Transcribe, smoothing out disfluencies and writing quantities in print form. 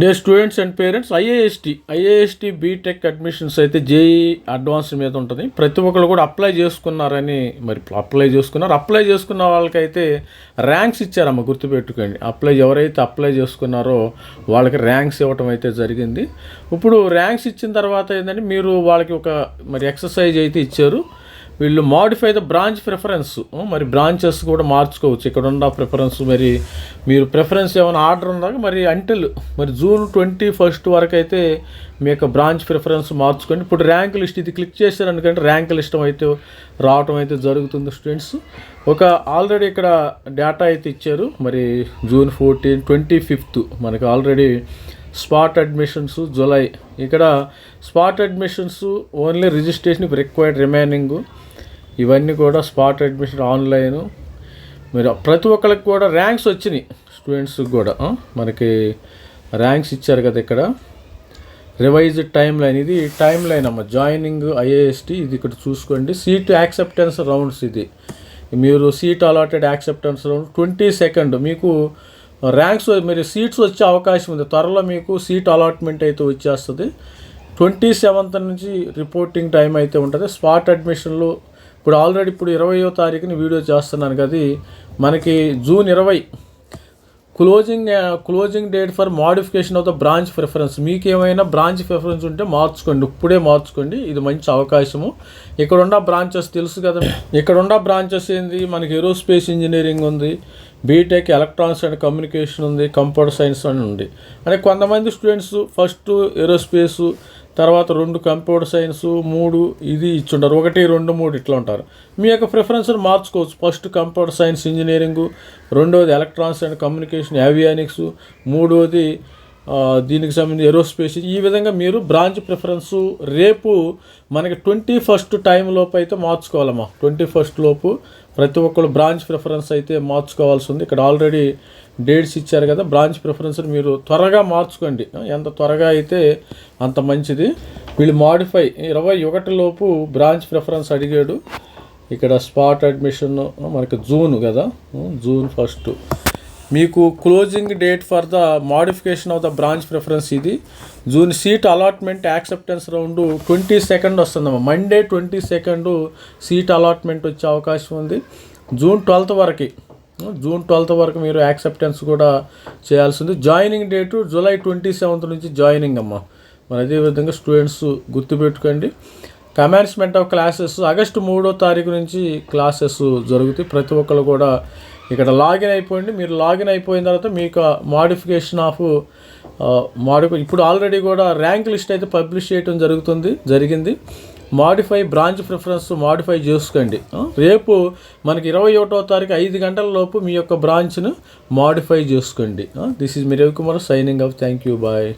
Day students and parents, IIST BTech admissions అయితే JEE advance మీద ఉంటుంది. ప్రతి ఒక్కరు కూడా అప్లై చేసుకున్నారని అప్లై చేసుకున్న వాళ్ళకైతే ర్యాంక్స్ ఇచ్చారమ్మ, గుర్తుపెట్టుకోండి. ఎవరైతే అప్లై చేసుకున్నారో వాళ్ళకి ర్యాంక్స్ ఇవ్వటం అయితే జరిగింది. ఇప్పుడు ర్యాంక్స్ ఇచ్చిన తర్వాత ఏంటంటే మీరు వాళ్ళకి ఒక ఎక్సర్సైజ్ అయితే ఇచ్చారు. వీళ్ళు modify the branch preference, branches కూడా మార్చుకోవచ్చు. ఇక్కడ ఉన్న ప్రిఫరెన్స్ మీరు ప్రిఫరెన్స్ ఏమైనా ఆర్డర్ ఉన్నాక అంటిల్ జూన్ 21 వరకు అయితే మీ యొక్క బ్రాంచ్ ప్రిఫరెన్స్ మార్చుకోండి. ఇప్పుడు ర్యాంక్ లిస్ట్ ఇది క్లిక్ చేశారనుకంటే ర్యాంక్ లిస్ట్ అయితే రావటం అయితే జరుగుతుంది స్టూడెంట్స్. ఆల్రెడీ ఇక్కడ డేటా అయితే ఇచ్చారు. జూన్ 14, 25 మనకి ఆల్రెడీ స్పాట్ అడ్మిషన్స్ జూలై. ఇక్కడ spot admissions only registration required remaining, ఇవన్నీ కూడా స్పాట్ అడ్మిషన్ ఆన్లైను. ప్రతి ఒక్కరికి కూడా ర్యాంక్స్ వచ్చినాయి. స్టూడెంట్స్కి కూడా మనకి ర్యాంక్స్ ఇచ్చారు కదా. ఇక్కడ రివైజ్డ్ టైం లైన్, ఇది టైం లైన్ అమ్మ. జాయినింగ్ ఐఏఎస్టీ ఇది ఇక్కడ చూసుకోండి. సీట్ యాక్సెప్టెన్స్ రౌండ్స్, ఇది మీరు seat allotted acceptance round 22nd మీకు ర్యాంక్స్ సీట్స్ వచ్చే అవకాశం ఉంది. త్వరలో మీకు సీట్ అలాట్మెంట్ అయితే వచ్చేస్తుంది. 27th నుంచి రిపోర్టింగ్ టైం అయితే ఉంటుంది. స్పాట్ అడ్మిషన్లు ఇప్పుడు ఆల్రెడీ 20వ తారీఖుని వీడియో చేస్తున్నాను కదా. మనకి June 20 closing date for modification of the branch preference. మీకు ఏమైనా బ్రాంచ్ ప్రిఫరెన్స్ ఉంటే మార్చుకోండి, ఇప్పుడే మార్చుకోండి. ఇది మంచి అవకాశము. ఇక్కడ ఉన్న బ్రాంచెస్ తెలుసు కదా. ఇక్కడ ఉన్న బ్రాంచెస్ ఏంది, మనకి ఏరోస్పేస్ ఇంజనీరింగ్ ఉంది, బీటెక్ ఎలక్ట్రానిక్స్ అండ్ కమ్యూనికేషన్ ఉంది, కంప్యూటర్ సైన్స్ అని ఉంది. అంటే కొంతమంది స్టూడెంట్స్ ఫస్ట్ ఏరోస్పేసు, తర్వాత 2 కంప్యూటర్ సైన్స్, 3 ఇది ఇచ్చుంటారు, 1, 2, 3 ఇట్లా ఉంటారు. మీ యొక్క ప్రిఫరెన్స్ని మార్చుకోవచ్చు. ఫస్ట్ కంప్యూటర్ సైన్స్ ఇంజనీరింగు, 2వది ఎలక్ట్రానిక్స్ అండ్ కమ్యూనికేషన్ ఏవియానిక్స్, 3వది దీనికి సంబంధించి ఏరోస్పేస్. ఈ విధంగా మీరు బ్రాంచ్ ప్రిఫరెన్స్ రేపు మనకి 21 టైం లోపు అయితే మార్చుకోవాలమ్మా. 21 లోపు ప్రతి ఒక్కరు బ్రాంచ్ ప్రిఫరెన్స్ అయితే మార్చుకోవాల్సి ఉంది. ఇక్కడ ఆల్రెడీ డేట్స్ ఇచ్చారు కదా. బ్రాంచ్ ప్రిఫరెన్స్ని మీరు త్వరగా మార్చుకోండి. ఎంత త్వరగా అయితే అంత మంచిది. వీళ్ళు మాడిఫై 21 లోపు బ్రాంచ్ ప్రిఫరెన్స్ అడిగాడు. ఇక్కడ స్పాట్ అడ్మిషన్ మనకి జూన్ కదా, జూన్ 1 మీకు closing date for the modification of the branch preference ఇది June. Seat allotment acceptance round 22nd వస్తుందమ్మా. మండే 22nd సీట్ అలాట్మెంట్ వచ్చే అవకాశం ఉంది. జూన్ 12th వరకు మీరు యాక్సెప్టెన్స్ కూడా చేయాల్సి ఉంది. జాయినింగ్ డేటు జూలై 27th నుంచి జాయినింగ్ అమ్మ. అదేవిధంగా స్టూడెంట్స్ గుర్తుపెట్టుకోండి. కమెన్స్మెంట్ ఆఫ్ క్లాసెస్ ఆగస్టు 3వ తారీఖు నుంచి క్లాసెస్ జరుగుతాయి. ప్రతి ఒక్కరు కూడా ఇక్కడ లాగిన్ అయిపోయింది. మీరు లాగిన్ అయిపోయిన తర్వాత మీకు మాడిఫికేషన్ ఆఫ్ ఇప్పుడు ఆల్రెడీ కూడా ర్యాంక్ లిస్ట్ అయితే పబ్లిష్ చేయడం జరిగింది. మాడిఫై బ్రాంచ్ ప్రిఫరెన్స్ మాడిఫై చేసుకోండి. రేపు మనకి 21వ తారీఖు 5 గంటల లోపు మీ యొక్క బ్రాంచ్ను మాడిఫై చేసుకోండి. This is me Ravikumar signing off. Thank you, bye.